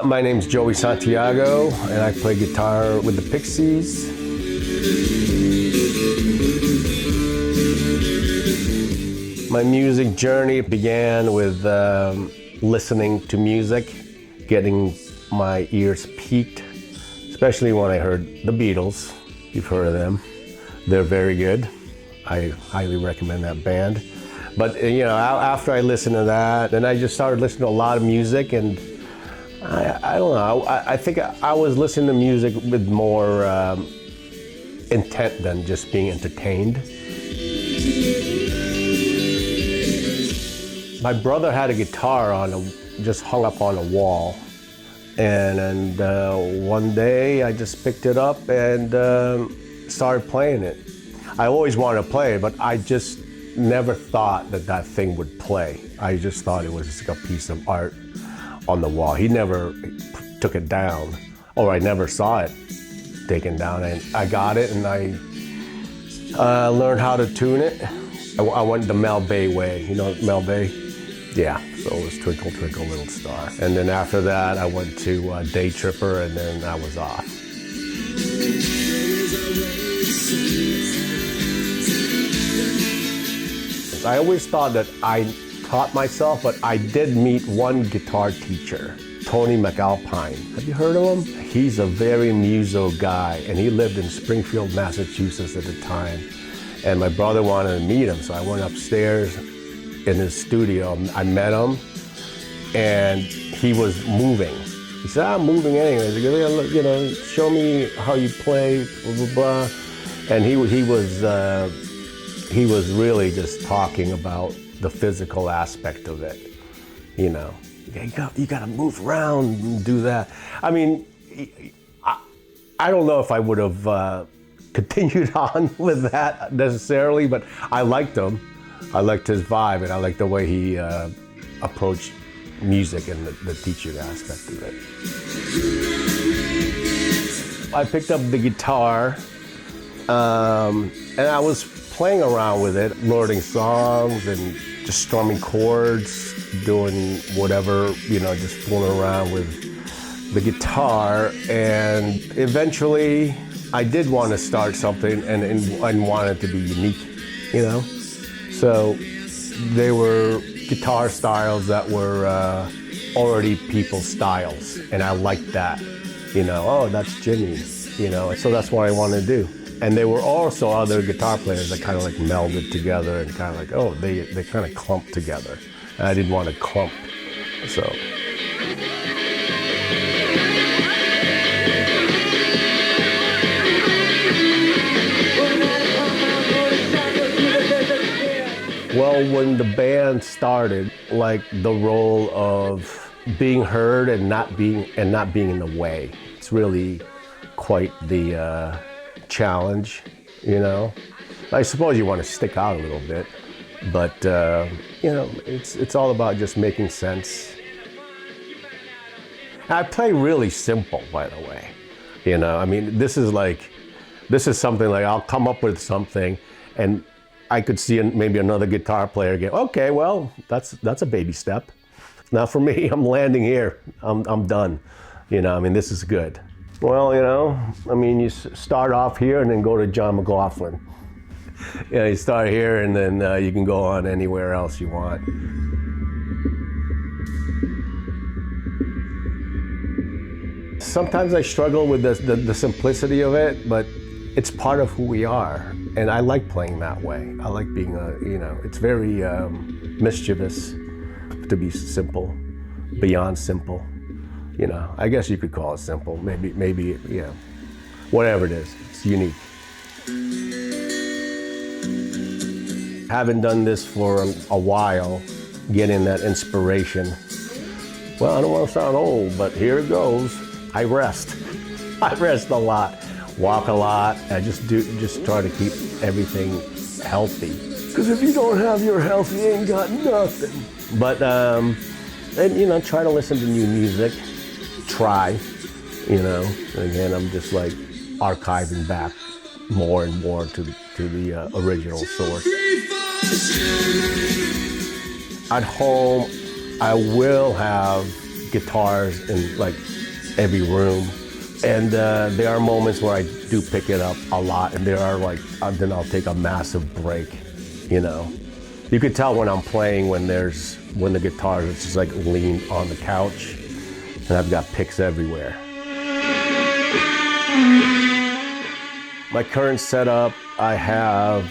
My name's Joey Santiago, and I play guitar with the Pixies. My music journey began with listening to music, getting my ears piqued, especially when I heard the Beatles. You've heard of them. They're very good. I highly recommend that band. But you know, after I listened to that, then I just started listening to a lot of music, and I don't know, I think I was listening to music with more intent than just being entertained. My brother had a guitar just hung up on a wall. And one day I just picked it up and started playing it. I always wanted to play it, but I just never thought that thing would play. I just thought it was just like a piece of art on the wall. He never took it down, or I never saw it taken down. And I got it and I learned how to tune it. I went the Mel Bay way. You know Mel Bay? Yeah, so it was Twinkle Twinkle Little Star. And then after that I went to Day Tripper, and then I was off. I always thought that I taught myself, but I did meet one guitar teacher, Tony MacAlpine. Have you heard of him? He's a very muso guy, and he lived in Springfield, Massachusetts at the time. And my brother wanted to meet him, so I went upstairs in his studio. I met him, and he was moving. He said, "I'm moving anyways. You know, show me how you play, blah, blah, blah." And he was really just talking about the physical aspect of it. You know, you got to move around and do that. I mean, I don't know if I would have continued on with that necessarily, but I liked him. I liked his vibe, and I liked the way he approached music and the teaching aspect of it. I picked up the guitar, and I was playing around with it, learning songs and just strumming chords, doing whatever, you know, just fooling around with the guitar. And eventually I did want to start something and want it to be unique, you know? So there were guitar styles that were already people's styles, and I liked that. You know, oh, that's Jimmy, you know, so that's what I wanted to do. And there were also other guitar players that kind of like melded together and kind of like, oh, they kind of clumped together. And I didn't want to clump, so. Well, when the band started, like the role of being heard and not being in the way, it's really quite the challenge, you know. I suppose you want to stick out a little bit, but you know, it's all about just making sense. I play really simple, by the way. You know, I mean, this is something like I'll come up with something, and I could see maybe another guitar player go, okay, well, that's a baby step. Now for me, I'm landing here. I'm done. You know, I mean, this is good. Well, you know, I mean, you start off here and then go to John McLaughlin. You know, you start here and then you can go on anywhere else you want. Sometimes I struggle with the simplicity of it, but it's part of who we are. And I like playing that way. I like being you know, it's very mischievous to be simple, beyond simple. You know, I guess you could call it simple. Maybe, you know, whatever it is, it's unique. Having done this for a while, getting that inspiration. Well, I don't want to sound old, but here it goes. I rest. I rest a lot, walk a lot. I just try to keep everything healthy. Because if you don't have your health, you ain't got nothing. But, and, you know, try to listen to new music. Try, you know. And again, I'm just like archiving back more and more to the original source. At home, I will have guitars in like every room. And there are moments where I do pick it up a lot, and there are like, then I'll take a massive break, you know. You could tell when I'm playing when the guitar is just like leaned on the couch, and I've got picks everywhere. My current setup, I have,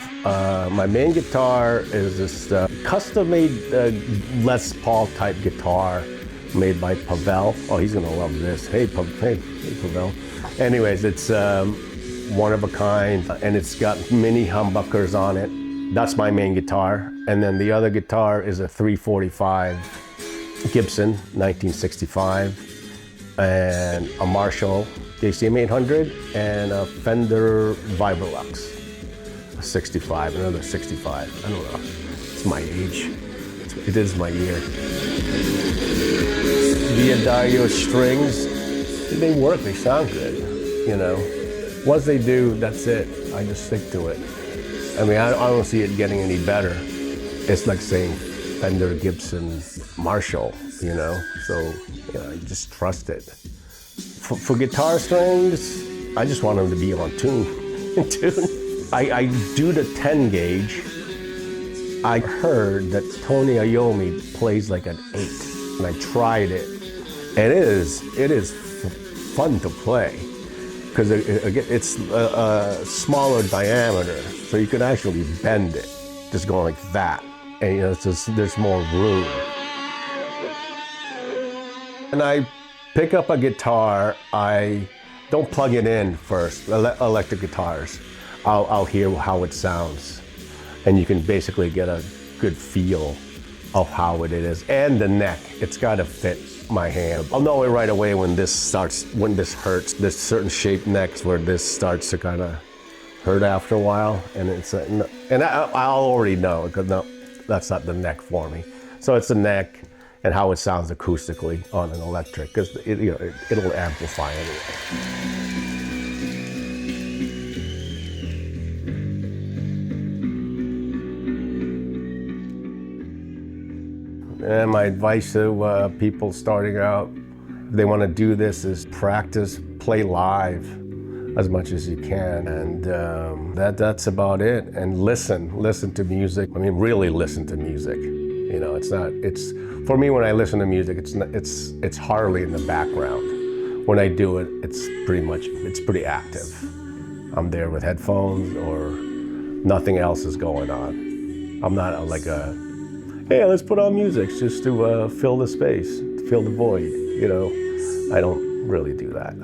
my main guitar is this custom-made Les Paul type guitar made by Pavel. Oh, he's gonna love this. Hey, Pavel. Anyways, it's one of a kind, and it's got mini humbuckers on it. That's my main guitar. And then the other guitar is a 345 Gibson, 1965, and a Marshall JCM 800, and a Fender Vibrolux, a 65, another 65. I don't know. It's my age. It is my year. D'Addario strings, they work, they sound good, you know. Once they do, that's it. I just stick to it. I mean, I don't see it getting any better. It's like saying Fender, Gibson, Marshall, you know. So, you know, I just trust it. For guitar strings, I just want them to be on tune. I do the 10 gauge. I heard that Tony Iommi plays like an 8, and I tried it. And it is fun to play, because it's a smaller diameter, so you can actually bend it, just going like that, and you know, it's just, there's more room. And I pick up a guitar, I don't plug it in first, electric guitars. I'll hear how it sounds, and you can basically get a good feel of how it is. And the neck, it's gotta fit my hand. I'll know it right away when this hurts. There's certain shaped necks where this starts to kind of hurt after a while, and I'll already know, because no, that's not the neck for me. So it's the neck and how it sounds acoustically on an electric, because it'll amplify anyway. And my advice to people starting out, if they want to do this, is practice, play live as much as you can, and that's about it. And listen to music. I mean, really listen to music. You know, it's for me, when I listen to music, it's hardly in the background. When I do it, it's pretty active. I'm there with headphones, or nothing else is going on. I'm not like hey, let's put on music just to fill the space, to fill the void, you know. I don't really do that.